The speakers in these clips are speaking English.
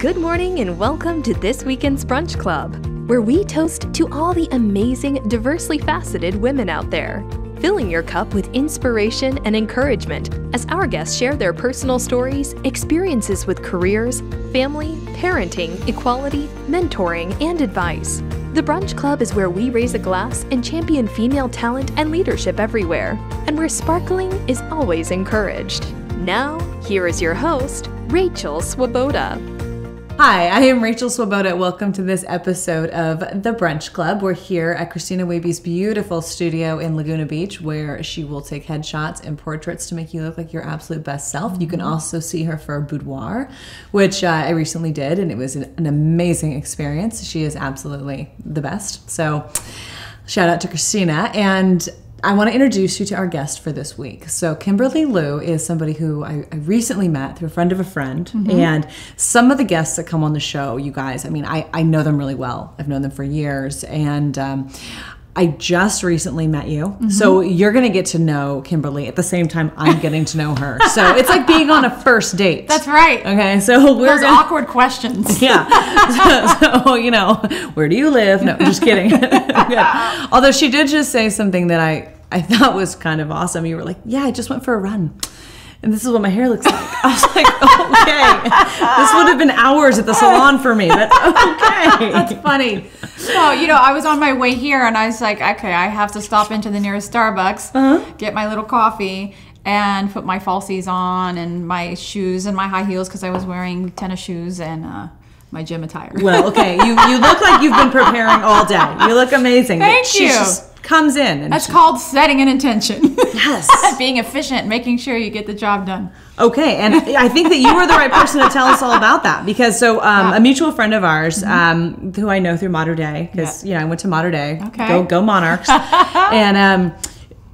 Good morning and welcome to this weekend's Brunch Club, where we toast to all the amazing, diversely faceted women out there, filling your cup with inspiration and encouragement as our guests share their personal stories, experiences with careers, family, parenting, equality, mentoring, and advice. The Brunch Club is where we raise a glass and champion female talent and leadership everywhere, and where sparkling is always encouraged. Now, here is your host, Rachel Swoboda. Hi, I am Rachel Swoboda. Welcome to this episode of The Brunch Club. We're here at Christina Waby's beautiful studio in Laguna Beach, where she will take headshots and portraits to make you look like your absolute best self. You can also see her for a boudoir, which I recently did, and it was an amazing experience. She is absolutely the best. So shout out to Christina. And I want to introduce you to our guest for this week. So Kimberly Lou is somebody who I recently met through a friend of a friend. And some of the guests that come on the show, you guys, I mean, I know them really well. I've known them for years. And I just recently met you. So you're going to get to know Kimberly at the same time I'm getting to know her. So it's like being on a first date. That's right. Okay, so Those awkward questions. Yeah. So, you know, where do you live? No, just kidding. Yeah. Although she did just say something that I thought was kind of awesome. You were like, yeah, I just went for a run. And this is what my hair looks like. I was like, okay. This would have been hours at the salon for me, but okay. That's funny. Well, you know, I was on my way here and I was like, okay, I have to stop into the nearest Starbucks, get my little coffee, and put my falsies on and my shoes and my high heels because I was wearing tennis shoes and my gym attire. Well, okay. You look like you've been preparing all day. You look amazing. Thank you. She just comes in. And That's called setting an intention. Yes. Being efficient, making sure you get the job done. Okay, and I think that you were the right person to tell us all about that because a mutual friend of ours who I know through Mater Dei, because I went to Mater Dei. Okay. Go Monarchs. And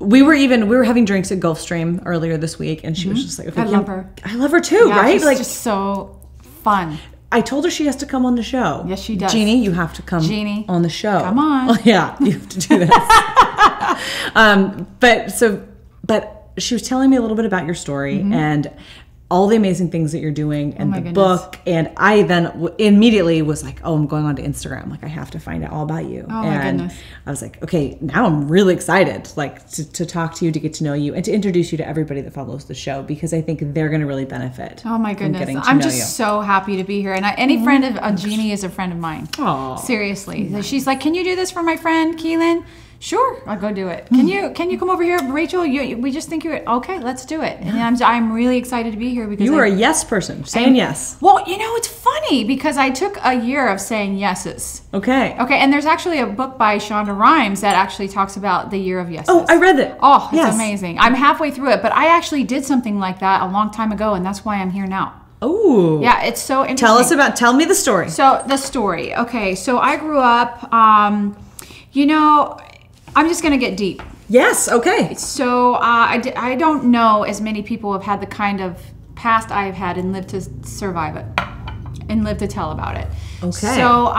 we were having drinks at Gulfstream earlier this week, and she was just like, okay, I love her. I love her too, right? She's just so fun. I told her she has to come on the show. Yes, she does. Jeannie, you have to come on the show. Come on. Oh, yeah, you have to do this. But she was telling me a little bit about your story and all the amazing things that you're doing and the book. And I then immediately was like, oh, I'm going on to Instagram. Like, I have to find out all about you. Oh, my goodness. I was like, okay, now I'm really excited, like, to talk to you, to get to know you, and to introduce you to everybody that follows the show, because I think they're going to really benefit. Oh, my goodness. I'm just so happy to be here. And any friend of Jeannie is a friend of mine. Oh, seriously. Nice. She's like, can you do this for my friend, Keelan? Sure, I'll go do it. Can you come over here, Rachel? We just think you're okay. Let's do it. And I'm really excited to be here because you were a yes person, saying yes. Well, you know, it's funny because I took a year of saying yeses. Okay. And there's actually a book by Shonda Rhimes that actually talks about the year of yeses. Oh, I read it. Oh, it's amazing. I'm halfway through it, but I actually did something like that a long time ago, and that's why I'm here now. Oh. Yeah, it's so interesting. Tell me the story. So the story. Okay, so I grew up, I'm just going to get deep. Yes, okay. So I don't know as many people have had the kind of past I've had and lived to survive it and live to tell about it. Okay. So,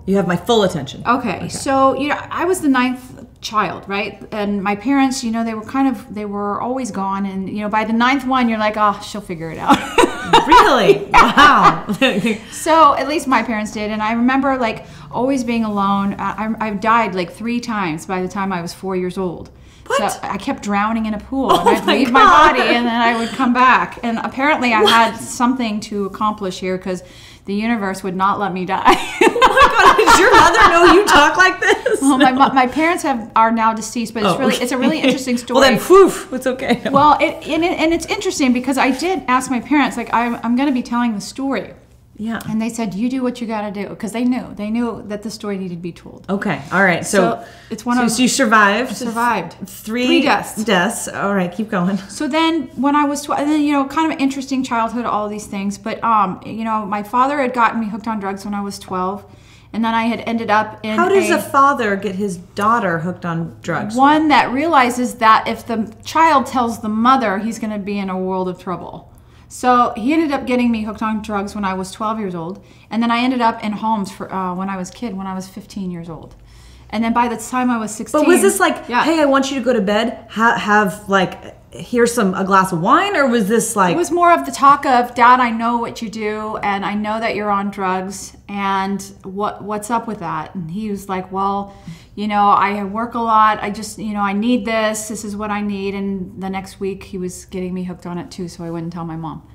you have my full attention. Okay. So, I was the ninth child, right? And my parents, they were always gone. And, by the ninth one, you're like, oh, she'll figure it out. Really? Wow. So at least my parents did. And I remember always being alone. I've died 3 times by the time I was 4 years old. What? So I kept drowning in a pool and I'd leave my body and then I would come back. And apparently I had something to accomplish here because the universe would not let me die. Oh my God, does your mother know you talk like this? Well, my parents are now deceased, but it's a really interesting story. Well then, poof, it's okay. Well, it's interesting because I did ask my parents, I'm going to be telling the story. Yeah. And they said, you do what you got to do. Because they knew that the story needed to be told. Okay. All right. So it's one of... So you survived. Survived. Three deaths. Deaths. All right. Keep going. So then when I was 12, kind of an interesting childhood, all of these things. But, my father had gotten me hooked on drugs when I was 12. And then I had ended up in How does a father get his daughter hooked on drugs? One that realizes that if the child tells the mother, he's going to be in a world of trouble. So he ended up getting me hooked on drugs when I was 12 years old. And then I ended up in homes for when I was 15 years old. And then by the time I was 16... But was this like, yeah. hey, I want you to go to bed, have like, here's a glass of wine? Or was this like... It was more of the talk of, Dad, I know what you do, and I know that you're on drugs, and what's up with that? And he was like, well, you know, I work a lot. I just, you know, I need this. This is what I need. And the next week he was getting me hooked on it too, so I wouldn't tell my mom.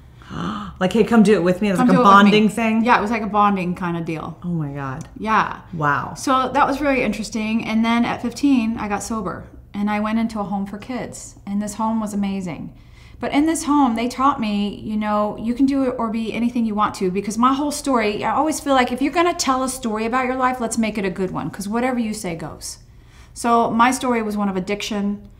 Like, hey, come do it with me. It's like a bonding thing? Yeah, it was like a bonding kind of deal. Oh my God. Yeah. Wow. So that was really interesting. And then at 15, I got sober. And I went into a home for kids. And this home was amazing. But in this home, they taught me, you know, you can do it or be anything you want to. Because my whole story, I always feel like if you're going to tell a story about your life, let's make it a good one. Because whatever you say goes. So my story was one of addiction.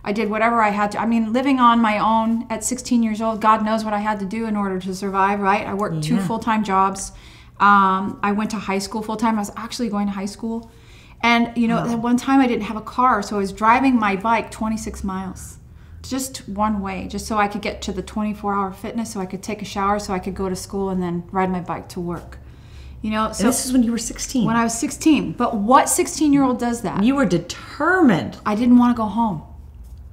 I did whatever I had to. I mean, living on my own at 16 years old, God knows what I had to do in order to survive, right? I worked 2 full-time jobs. I went to high school full-time. I was actually going to high school. And, you know, at one time I didn't have a car, so I was driving my bike 26 miles, just one way, just so I could get to the 24-hour fitness, so I could take a shower, so I could go to school and then ride my bike to work. You know, so and this is when you were 16. When I was 16. But what 16-year-old does that? You were determined. I didn't want to go home.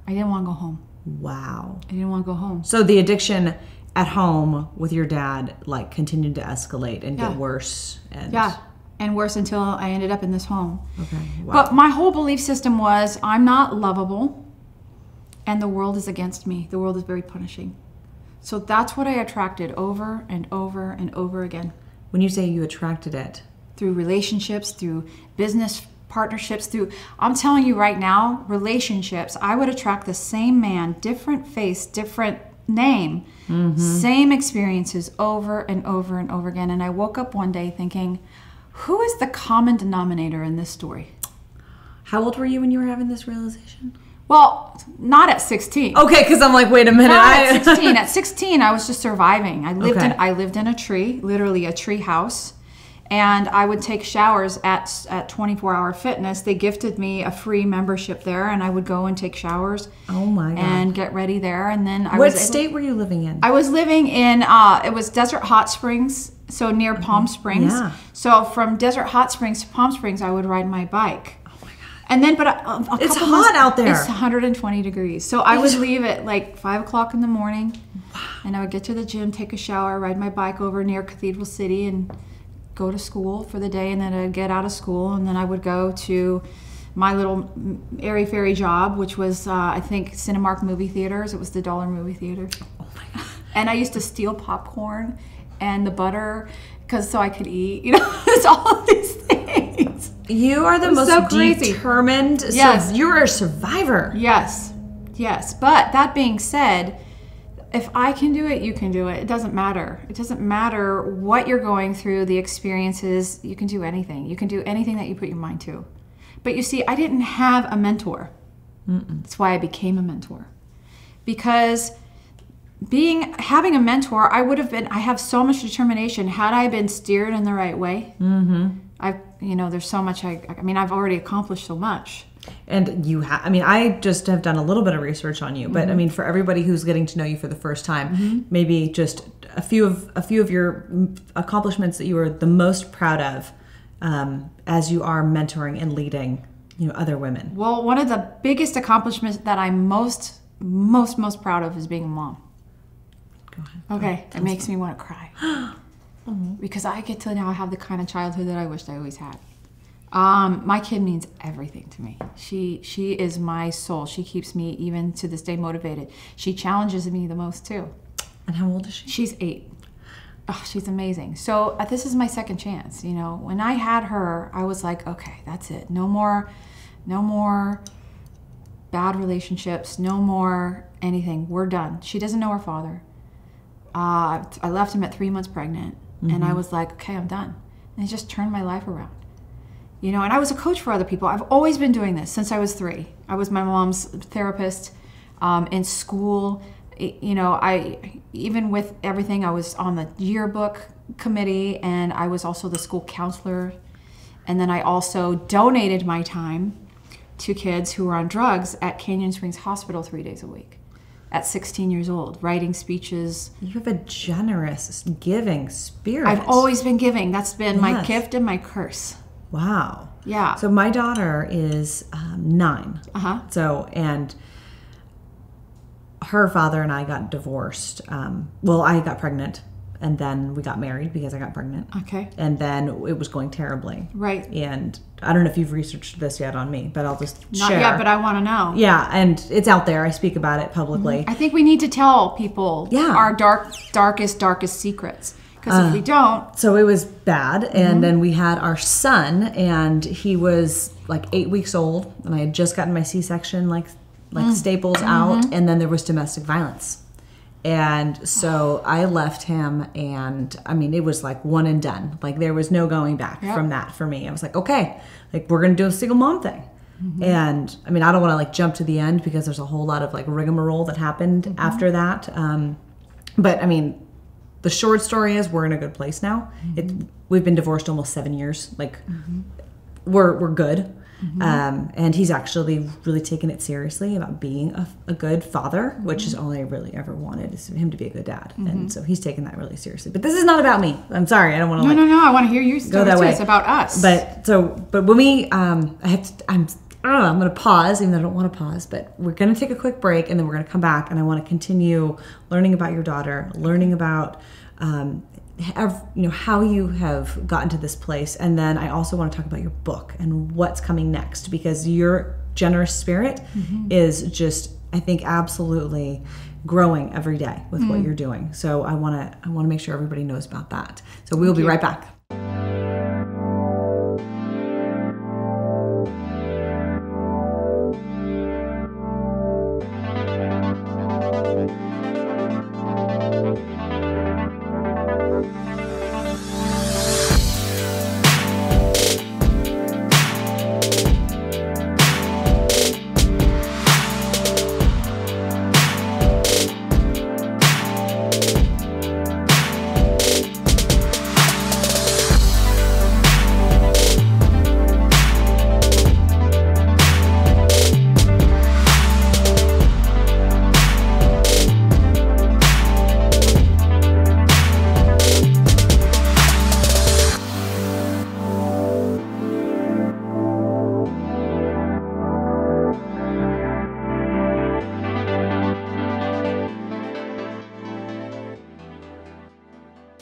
I didn't want to go home. Wow. I didn't want to go home. So the addiction at home with your dad, like, continued to escalate and get worse. And worse until I ended up in this home. Okay. Wow. But my whole belief system was, I'm not lovable, and the world is against me. The world is very punishing. So that's what I attracted over and over and over again. When you say you attracted it? Through relationships, through business partnerships, I'm telling you right now, relationships, I would attract the same man, different face, different name, same experiences over and over and over again. And I woke up one day thinking, who is the common denominator in this story? How old were you when you were having this realization? Well, not at 16. Okay, because I'm like, wait a minute. Not at 16. At 16, I was just surviving. I lived in a tree, literally a tree house. And I would take showers at 24-hour fitness. They gifted me a free membership there, and I would go and take showers. Oh my God. And get ready there. And then What state were you living in? I was living in, it was Desert Hot Springs, so near Palm Springs. Yeah. So from Desert Hot Springs to Palm Springs, I would ride my bike. Oh my God. And then, but it's hot out there. It's 120 degrees. So I would leave at like 5 o'clock in the morning. Wow. And I would get to the gym, take a shower, ride my bike over near Cathedral City, and go to school for the day. And then I'd get out of school, and then I would go to my little airy-fairy job, which was, I think, Cinemark movie theaters. It was the dollar movie theater. Oh my God. And I used to steal popcorn and the butter so I could eat. You know, it's all of these things. You are the most determined. Yes. So you're a survivor. Yes. Yes. But that being said, if I can do it, you can do it. It doesn't matter. It doesn't matter what you're going through, the experiences. You can do anything. You can do anything that you put your mind to. But you see, I didn't have a mentor. That's why I became a mentor. Because having a mentor, I have so much determination. Had I been steered in the right way, there's so much, I've already accomplished so much. And I just have done a little bit of research on you, but I mean, for everybody who's getting to know you for the first time, maybe just a few of your accomplishments that you are the most proud of, as you are mentoring and leading, other women. Well, one of the biggest accomplishments that I'm most proud of is being a mom. Go ahead. Okay, it makes me want to cry. Because I get to now have the kind of childhood that I wished I always had. My kid means everything to me. She is my soul. She keeps me, even to this day, motivated. She challenges me the most too. And how old is she? She's 8. Oh, she's amazing. So this is my second chance. When I had her, I was like, okay, that's it. No more bad relationships. No more anything. We're done. She doesn't know her father. I left him at 3 months pregnant, and I was like, okay, I'm done. And it just turned my life around. And I was a coach for other people. I've always been doing this since I was 3. I was my mom's therapist in school. Even with everything, I was on the yearbook committee, and I was also the school counselor. And then I also donated my time to kids who were on drugs at Canyon Springs Hospital 3 days a week. At 16 years old, writing speeches. You have a generous, giving spirit. I've always been giving. That's been my gift and my curse. Wow. Yeah. So my daughter is 9. Uh-huh. So, and her father and I got divorced. Well, I got pregnant, and then we got married because I got pregnant. Okay. And then it was going terribly. Right. And I don't know if you've researched this yet on me, but I'll just Not share. yet, but I want to know. Yeah, and it's out there. I speak about it publicly. I think we need to tell people Yeah. our darkest secrets. Because if we don't... So it was bad. And then we had our son, and he was like 8 weeks old, and I had just gotten my C-section, like staples out, and then there was domestic violence. And so I left him, and I mean, it was like one and done. Like there was no going back from that for me. I was like, okay, like we're going to do a single mom thing. And I mean, I don't want to like jump to the end because there's a whole lot of like rigmarole that happened after that. But I mean, the short story is we're in a good place now. We've been divorced almost 7 years. Like we're good. And he's actually really taken it seriously about being a good father, which is all I really ever wanted, is him to be a good dad. And so he's taken that really seriously. But this is not about me. I'm sorry. I don't want to No. I want to hear you go that way. It's about us. But when we, I'm going to pause, even though I don't want to pause, but we're going to take a quick break, and then we're going to come back, and I want to continue learning about your daughter, learning about, how you have gotten to this place. And then I also want to talk about your book and what's coming next, because your generous spirit is just, I think, absolutely growing every day with what you're doing. So I want to make sure everybody knows about that. So we'll be right back.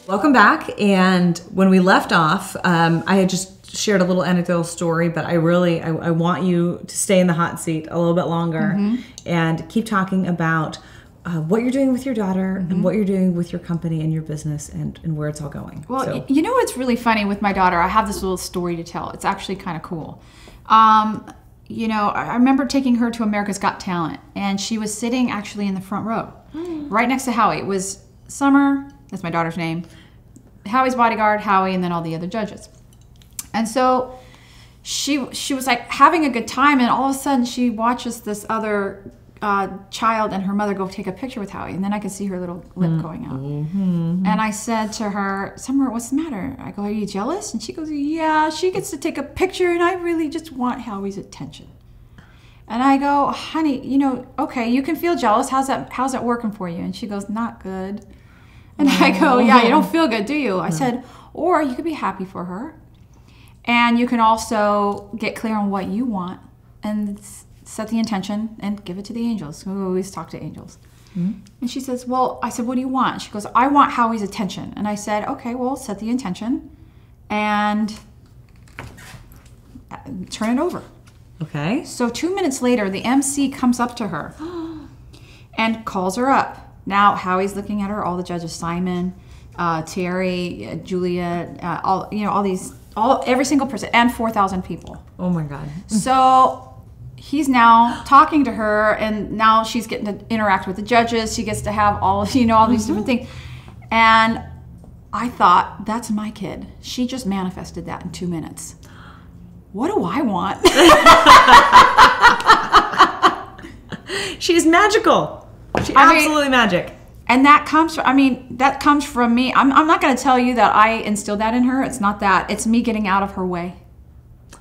Welcome back. And when we left off, I had just shared a little anecdotal story, but I want you to stay in the hot seat a little bit longer and keep talking about what you're doing with your daughter and what you're doing with your company and your business and where it's all going. Well, you know what's really funny with my daughter? I have this little story to tell. It's actually kind of cool. I remember taking her to America's Got Talent, and she was sitting actually in the front row, right next to Howie. It was Summer, that's my daughter's name, Howie's bodyguard, Howie, and then all the other judges. And so she was like having a good time, and all of a sudden she watches this other child and her mother go take a picture with Howie, and then I could see her little lip going out. And I said to her, Summer, what's the matter? I go, are you jealous? And she goes, yeah, she gets to take a picture, and I really just want Howie's attention. And I go, honey, okay, you can feel jealous. How's that working for you? And she goes, not good. And I go, yeah, you don't feel good, do you? I said, or you could be happy for her. And you can also get clear on what you want and set the intention and give it to the angels. We always talk to angels. And she says, well, I said, what do you want? She goes, I want Howie's attention. And I said, okay, well, set the intention and turn it over. Okay. So 2 minutes later, the MC comes up to her and calls her up. Now Howie's looking at her. All the judges: Simon, Terry, Julia, every single person, and 4,000 people. Oh my God! So he's now talking to her, and now she's getting to interact with the judges. She gets to have all these different things. And I thought, that's my kid. She just manifested that in 2 minutes. What do I want? She's magical. Absolutely magic. And that comes from me. I'm not going to tell you that I instilled that in her. It's not that. It's me getting out of her way.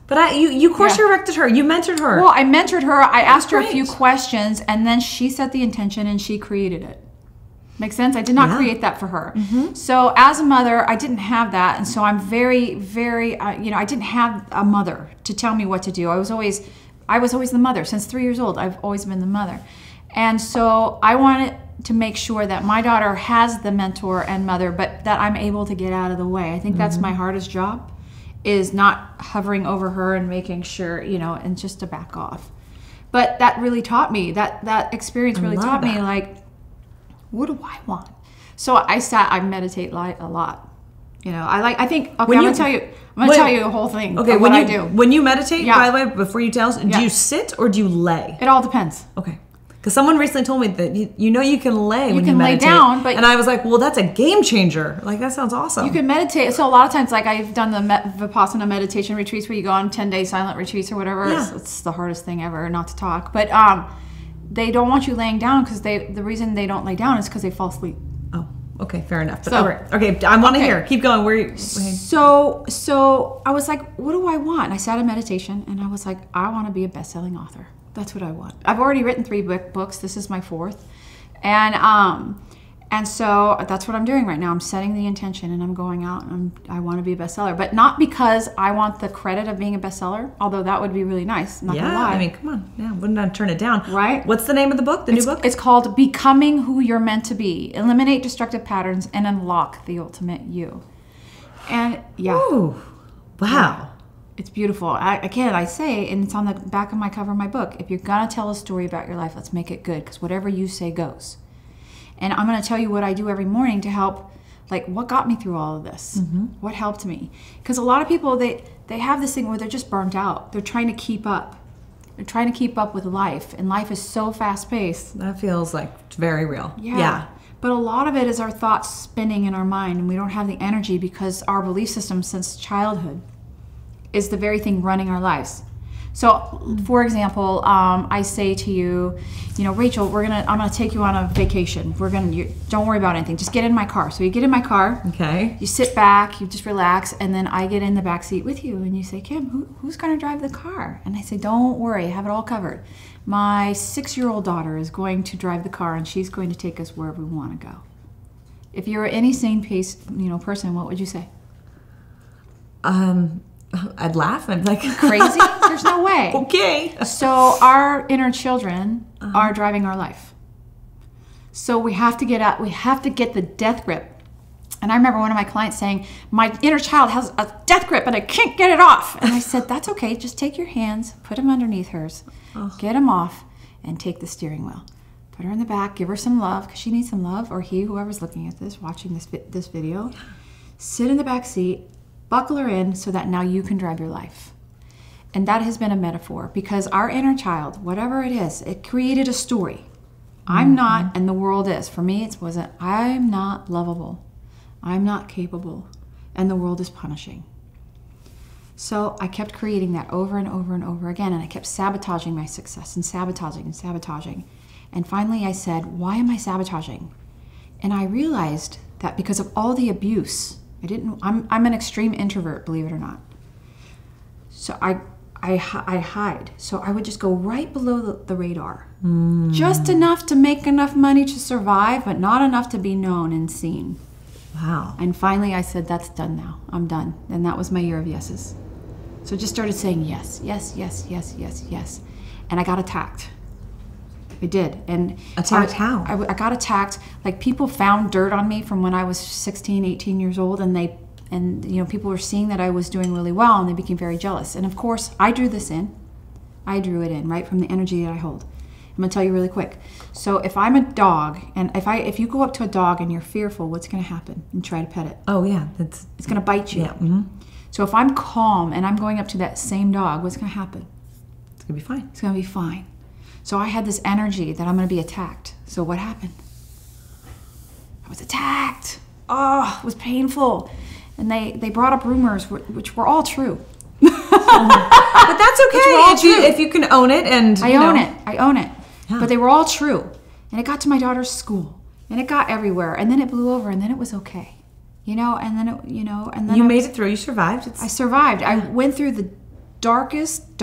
But you course directed her. You mentored her. Well, I mentored her. I asked her a few questions, and then she set the intention and she created it. Makes sense? I did not create that for her. So as a mother, I didn't have that. And so I'm very, very, I didn't have a mother to tell me what to do. I was always the mother. Since 3 years old, I've always been the mother. And so I wanted to make sure that my daughter has the mentor and mother, but that I'm able to get out of the way. I think that's my hardest job, is not hovering over her and making sure, and just to back off. But that really taught me, that experience really taught me, like, what do I want? So I meditate a lot. I'm gonna tell you the whole thing. Okay, of what I do. When you meditate, by the way, before you tell us, do you sit or do you lay? It all depends. Okay. Because someone recently told me that you can lay when you meditate. Lay down, but and I was like, well, that's a game changer. Like, that sounds awesome. You can meditate. So a lot of times, like, I've done the Vipassana meditation retreats where you go on 10-day silent retreats or whatever. Yeah. It's the hardest thing ever not to talk. But they don't want you laying down, because the reason they don't lay down is because they fall asleep. Oh, okay, fair enough. But, okay, I want to hear. Keep going. So I was like, what do I want? And I sat in meditation, and I was like, I want to be a best-selling author. That's what I want. I've already written 3 books. This is my 4th. And so that's what I'm doing right now. I'm setting the intention, and I'm going out, and I want to be a bestseller. But not because I want the credit of being a bestseller, although that would be really nice. I'm not gonna lie. I mean, come on. Yeah, wouldn't I turn it down? Right. What's the name of the book, new book? It's called Becoming Who You're Meant to Be. Eliminate Destructive Patterns and Unlock the Ultimate You. And Ooh, wow. Yeah. It's beautiful. I say, and it's on the back of my cover of my book, if you're going to tell a story about your life, let's make it good, because whatever you say goes. And I'm going to tell you what I do every morning to help, like, what got me through all of this? What helped me? Because a lot of people, they have this thing where they're just burnt out. They're trying to keep up. They're trying to keep up with life, and life is so fast-paced. That feels like very real. Yeah. But a lot of it is our thoughts spinning in our mind, and we don't have the energy because our belief system since childhood is the very thing running our lives. So, for example, I say to you, Rachel, I'm gonna take you on a vacation. Don't worry about anything. Just get in my car. So you get in my car. Okay. You sit back. You just relax, and then I get in the back seat with you, and you say, Kim, who's gonna drive the car? And I say, don't worry, I have it all covered. My 6-year-old daughter is going to drive the car, and she's going to take us wherever we want to go. If you're any sane person, what would you say? I'd laugh. I'd be like, crazy? There's no way. Okay. So our inner children are driving our life. So we have to get the death grip. And I remember one of my clients saying, my inner child has a death grip and I can't get it off. And I said, that's okay. Just take your hands, put them underneath hers, get them off, and take the steering wheel. Put her in the back, give her some love, because she needs some love, or whoever's looking at this, watching this video. Sit in the back seat, buckle her in so that now you can drive your life. And that has been a metaphor, because our inner child, whatever it is, it created a story. I'm not, and the world is. For me, it wasn't, I'm not lovable. I'm not capable, and the world is punishing. So I kept creating that over and over and over again, and I kept sabotaging my success and sabotaging and sabotaging. And finally I said, why am I sabotaging? And I realized that because of all the abuse, I'm an extreme introvert, believe it or not. So I hide. So I would just go right below the radar. Just enough to make enough money to survive, but not enough to be known and seen. Wow. And finally I said, that's done now. I'm done. And that was my year of yeses. So I just started saying yes, yes, yes, yes, yes, yes. And I got attacked. I did. And attacked how? I got attacked. Like, people found dirt on me from when I was 16, 18 years old, and people were seeing that I was doing really well, and they became very jealous. And of course, I drew this in. I drew it in, right, from the energy that I hold. I'm gonna tell you really quick. So if I'm a dog, and if you go up to a dog and you're fearful, what's gonna happen? And try to pet it. Oh yeah, it's gonna bite you. Yeah. So if I'm calm and I'm going up to that same dog, what's gonna happen? It's gonna be fine. It's gonna be fine. So I had this energy that I'm gonna be attacked. So what happened? I was attacked. Oh, it was painful. And they brought up rumors which were all true. But that's okay if you can own it. And I own it. Yeah. But they were all true. And it got to my daughter's school. And it got everywhere. And then it blew over, and then it was okay. And then you made it through. You survived. I survived. Yeah. I went through the darkest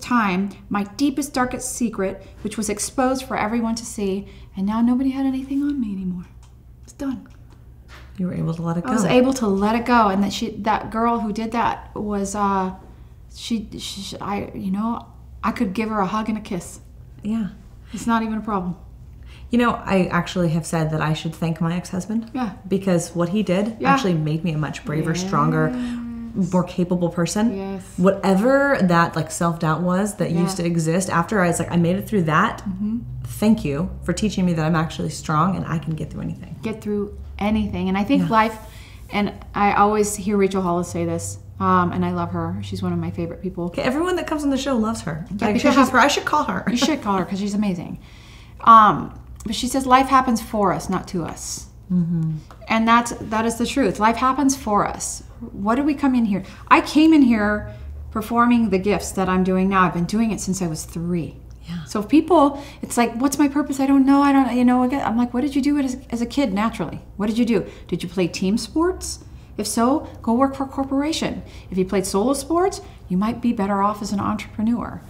time, my deepest, darkest secret, which was exposed for everyone to see, and now nobody had anything on me anymore. done. You were able to let it go. I was able to let it go, and that girl who did that was I could give her a hug and a kiss. Yeah. It's not even a problem. You know, I actually have said that I should thank my ex-husband. Yeah. Because what he did actually made me a much braver, stronger, more capable person. Yes. Whatever that like self-doubt was that used to exist after I was like, I made it through that. Thank you for teaching me that I'm actually strong and I can get through anything. Get through anything. And I think life, and I always hear Rachel Hollis say this, and I love her. She's one of my favorite people. Okay, everyone that comes on the show loves her. Yeah, I should call her. You should call her because she's amazing. But she says life happens for us, not to us. And that is the truth. Life happens for us. What did we come in here? I came in here performing the gifts that I'm doing now. I've been doing it since I was 3. Yeah. So if people, it's like, what's my purpose? I don't know. I'm like, what did you do as a kid naturally? What did you do? Did you play team sports? If so, go work for a corporation. If you played solo sports, you might be better off as an entrepreneur.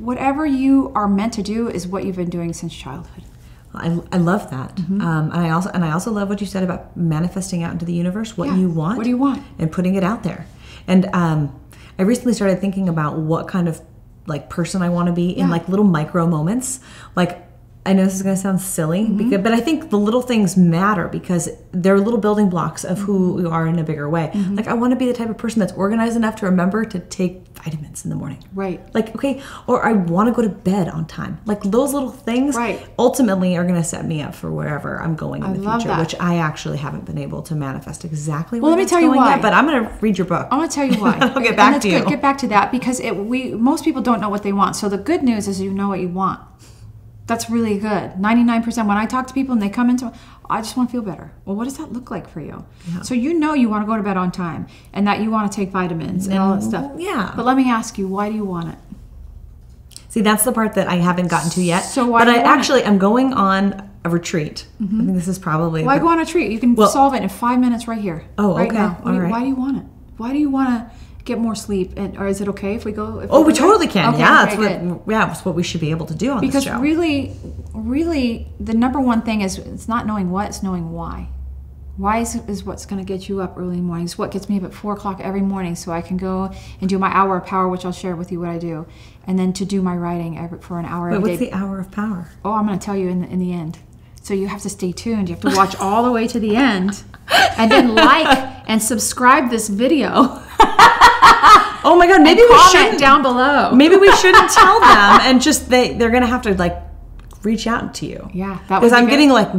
Whatever you are meant to do is what you've been doing since childhood. I love that. And I also love what you said about manifesting out into the universe what you want. What do you want? And putting it out there. And I recently started thinking about what kind of like person I want to be in like little micro moments. Like, I know this is going to sound silly, but I think the little things matter because they're little building blocks of who you are in a bigger way. Like, I want to be the type of person that's organized enough to remember to take vitamins in the morning. Right. Like, okay, or I want to go to bed on time. Like, those little things ultimately are going to set me up for wherever I'm going in the future, which I actually haven't been able to manifest exactly where that's going yet, but I'm going to read your book. I'm going to tell you why. I'll get back to you. Good. Get back to that because most people don't know what they want. So the good news is you know what you want. That's really good. 99%. When I talk to people and they come into, I just want to feel better. Well, what does that look like for you? Yeah. So you know you want to go to bed on time and that you want to take vitamins and all that stuff. Yeah. But let me ask you, why do you want it? See, that's the part that I haven't gotten to yet. So why? But I'm going on a retreat. I think this is probably. Why go on a retreat? You can solve it in 5 minutes right here. Oh, right okay. Now. All right. Why do you want it? Why do you want to get more sleep? Or is it okay if we go? We totally can. Okay, yeah, it's what we should be able to do on this show. Because really, the number one thing is it's not knowing what, it's knowing why. Why is what's going to get you up early in the morning. It's what gets me up at 4 o'clock every morning so I can go and do my hour of power, which I'll share with you what I do, and then to do my writing for an hour every day. What's the hour of power? Oh, I'm going to tell you in the end. So you have to stay tuned. You have to watch all the way to the end, and then like and subscribe this video. Oh my God! Maybe we shouldn't down below. Maybe we shouldn't tell them, and just they're gonna have to like reach out to you. Yeah, because I'm getting like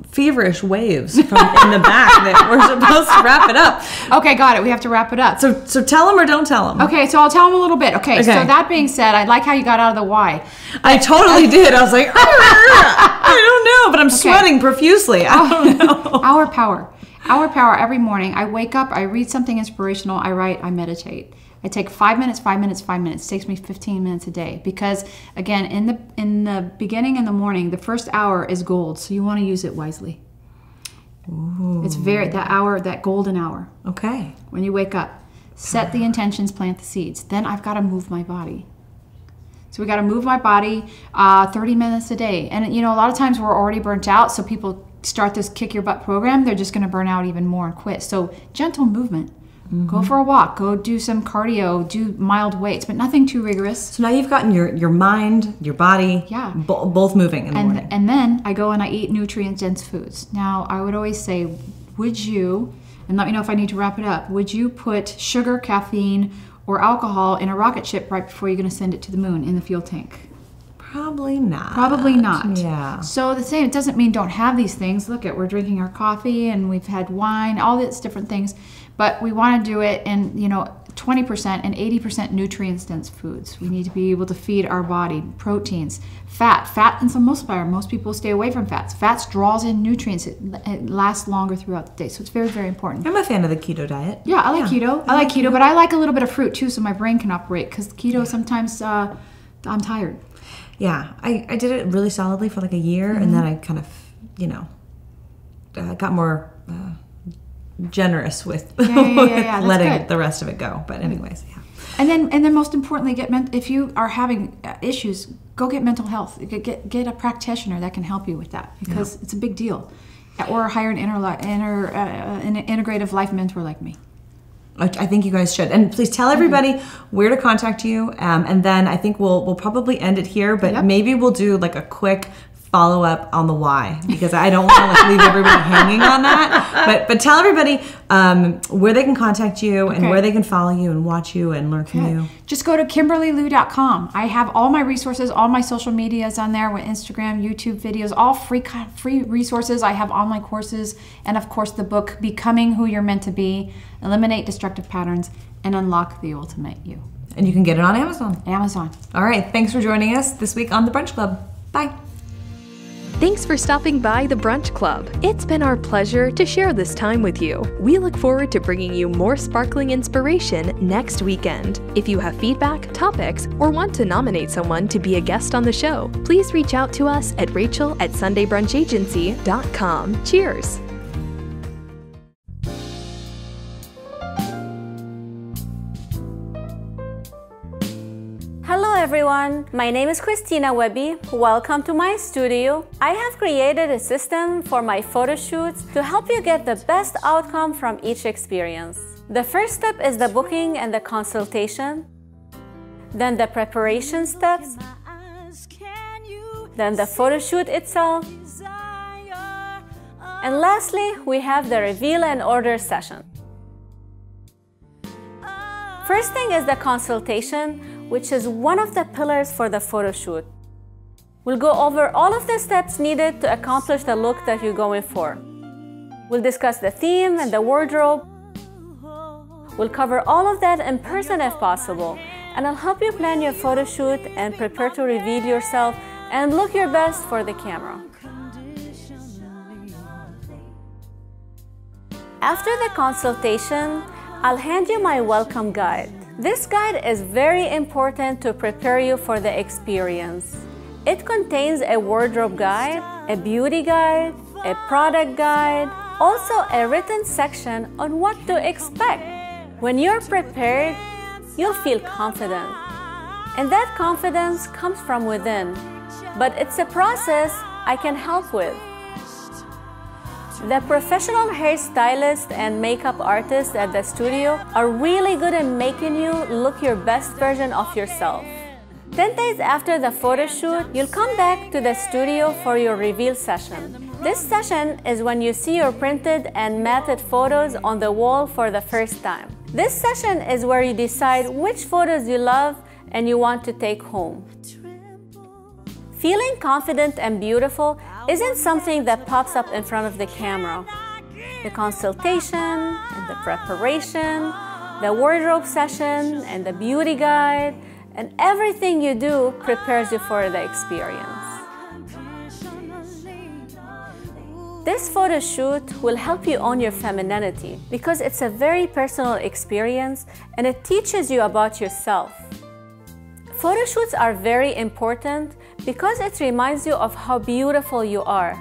feverish waves from in the back that we're supposed to wrap it up. Okay, got it. We have to wrap it up. So tell them or don't tell them. Okay, so I'll tell them a little bit. Okay. So that being said, I like how you got out of the why. I totally did. I was like, I don't know, but I'm sweating profusely. I don't know. Our power every morning. I wake up. I read something inspirational. I write. I meditate. I take 5 minutes, 5 minutes, 5 minutes. It takes me 15 minutes a day because, again, in the beginning in the morning, the first hour is gold, so you want to use it wisely. Ooh. It's that golden hour. Okay. When you wake up, set the intentions, plant the seeds. Then I've got to move my body. So we got to move my body 30 minutes a day. And, a lot of times we're already burnt out, so people start this kick your butt program, they're just going to burn out even more and quit. So gentle movement. Go for a walk. Go do some cardio. Do mild weights, but nothing too rigorous. So now you've gotten your mind, your body, both moving in the morning. And then I go and I eat nutrient-dense foods. Now, I would always say, would you, and let me know if I need to wrap it up, would you put sugar, caffeine, or alcohol in a rocket ship right before you're going to send it to the moon in the fuel tank? Probably not. Probably not. Yeah. So the same, it doesn't mean don't have these things. Look, we're drinking our coffee and we've had wine, all these different things. But we want to do it in, 20% and 80% nutrient-dense foods. We need to be able to feed our body proteins, fat and some emulsifier. Most people stay away from fats. Fats draws in nutrients. It lasts longer throughout the day. So it's very, very important. I'm a fan of the keto diet. Yeah, I like keto. I like keto, but I like a little bit of fruit too so my brain can operate because keto sometimes I'm tired. Yeah, I did it really solidly for like a year, and then I kind of, got more generous with, yeah, letting good. the rest of it go. But anyways, yeah. And then most importantly, if you are having issues, go get mental health. Get a practitioner that can help you with that, because it's a big deal. Or hire an integrative life mentor like me. I think you guys should. And please tell everybody where to contact you. And then I think we'll probably end it here, but maybe we'll do like a quick follow up on the why, because I don't want to like leave everybody hanging on that. But tell everybody where they can contact you and where they can follow you and watch you and learn from you. Just go to KimberlyLou.com. I have all my resources, all my social medias on there with Instagram, YouTube videos, all free resources. I have online courses, and of course the book, Becoming Who You're Meant to Be, Eliminate Destructive Patterns, and Unlock the Ultimate You. And you can get it on Amazon. All right. Thanks for joining us this week on The Brunch Club. Bye. Thanks for stopping by the Brunch Club. It's been our pleasure to share this time with you. We look forward to bringing you more sparkling inspiration next weekend. If you have feedback, topics, or want to nominate someone to be a guest on the show, please reach out to us at rachel@sundaybrunchagency.com. Cheers! Hello everyone, my name is Christina Webby. Welcome to my studio. I have created a system for my photo shoots to help you get the best outcome from each experience. The first step is the booking and the consultation, then the preparation steps, then the photo shoot itself, and lastly, we have the reveal and order session. First thing is the consultation, which is one of the pillars for the photo shoot. We'll go over all of the steps needed to accomplish the look that you're going for. We'll discuss the theme and the wardrobe. We'll cover all of that in person if possible, and I'll help you plan your photo shoot and prepare to reveal yourself and look your best for the camera. After the consultation, I'll hand you my welcome guide. This guide is very important to prepare you for the experience. It contains a wardrobe guide, a beauty guide, a product guide, also a written section on what to expect. When you're prepared, you'll feel confident. And that confidence comes from within. But it's a process I can help with. The professional hairstylist and makeup artists at the studio are really good at making you look your best version of yourself. 10 days after the photo shoot, you'll come back to the studio for your reveal session. This session is when you see your printed and matted photos on the wall for the first time. This session is where you decide which photos you love and you want to take home. Feeling confident and beautiful isn't something that pops up in front of the camera. The consultation and the preparation, the wardrobe session and the beauty guide, and everything you do prepares you for the experience. This photo shoot will help you own your femininity because it's a very personal experience and it teaches you about yourself. Photo shoots are very important because it reminds you of how beautiful you are.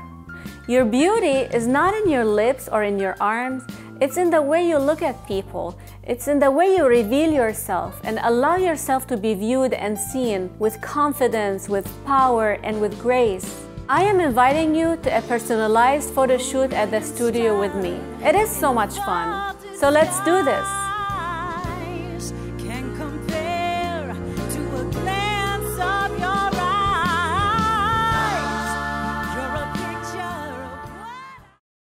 Your beauty is not in your lips or in your arms, it's in the way you look at people. It's in the way you reveal yourself and allow yourself to be viewed and seen with confidence, with power, and with grace. I am inviting you to a personalized photo shoot at the studio with me. It is so much fun. So let's do this.